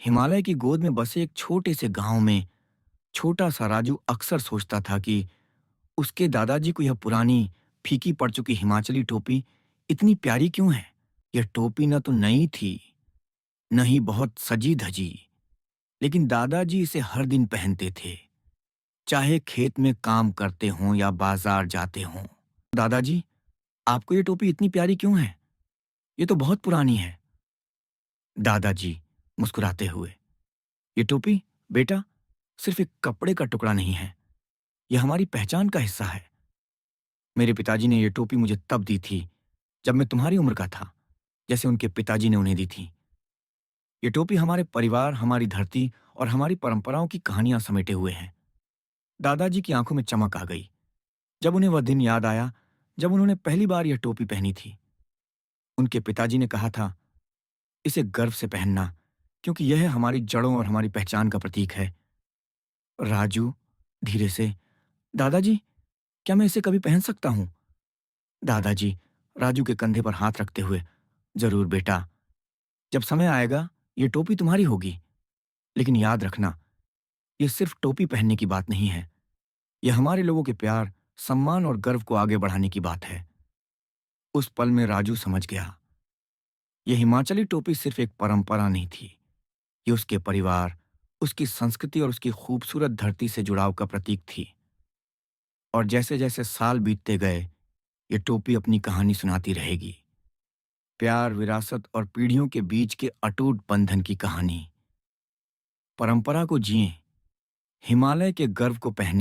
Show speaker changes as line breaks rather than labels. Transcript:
हिमालय की गोद में बसे एक छोटे से गांव में छोटा सा राजू अक्सर सोचता था कि उसके दादाजी को यह पुरानी फीकी पड़ चुकी हिमाचली टोपी इतनी प्यारी क्यों है। यह टोपी न तो नई थी, न ही बहुत सजी धजी, लेकिन दादाजी इसे हर दिन पहनते थे, चाहे खेत में काम करते हों या बाजार जाते हों। दादाजी, आपको ये टोपी इतनी प्यारी क्यों है? ये तो बहुत पुरानी है। दादाजी मुस्कुराते हुए, ये टोपी बेटा सिर्फ एक कपड़े का टुकड़ा नहीं है, यह हमारी पहचान का हिस्सा है। मेरे पिताजी ने यह टोपी मुझे तब दी थी जब मैं तुम्हारी उम्र का था, जैसे उनके पिताजी ने उन्हें दी थी। ये टोपी हमारे परिवार, हमारी धरती और हमारी परंपराओं की कहानियां समेटे हुए है। दादाजी की आंखों में चमक आ गई जब उन्हें वह दिन याद आया जब उन्होंने पहली बार यह टोपी पहनी थी। उनके पिताजी ने कहा था, इसे गर्व से पहनना, क्योंकि यह हमारी जड़ों और हमारी पहचान का प्रतीक है। राजू धीरे से, दादाजी, क्या मैं इसे कभी पहन सकता हूं? दादाजी राजू के कंधे पर हाथ रखते हुए, जरूर बेटा, जब समय आएगा ये टोपी तुम्हारी होगी। लेकिन याद रखना, ये सिर्फ टोपी पहनने की बात नहीं है, यह हमारे लोगों के प्यार, सम्मान और गर्व को आगे बढ़ाने की बात है। उस पल में राजू समझ गया, यह हिमाचली टोपी सिर्फ एक परंपरा नहीं थी, ये उसके परिवार, उसकी संस्कृति और उसकी खूबसूरत धरती से जुड़ाव का प्रतीक थी। और जैसे जैसे साल बीतते गए, ये टोपी अपनी कहानी सुनाती रहेगी। प्यार, विरासत और पीढ़ियों के बीच के अटूट बंधन की कहानी। परंपरा को जिएं, हिमालय के गर्व को पहने।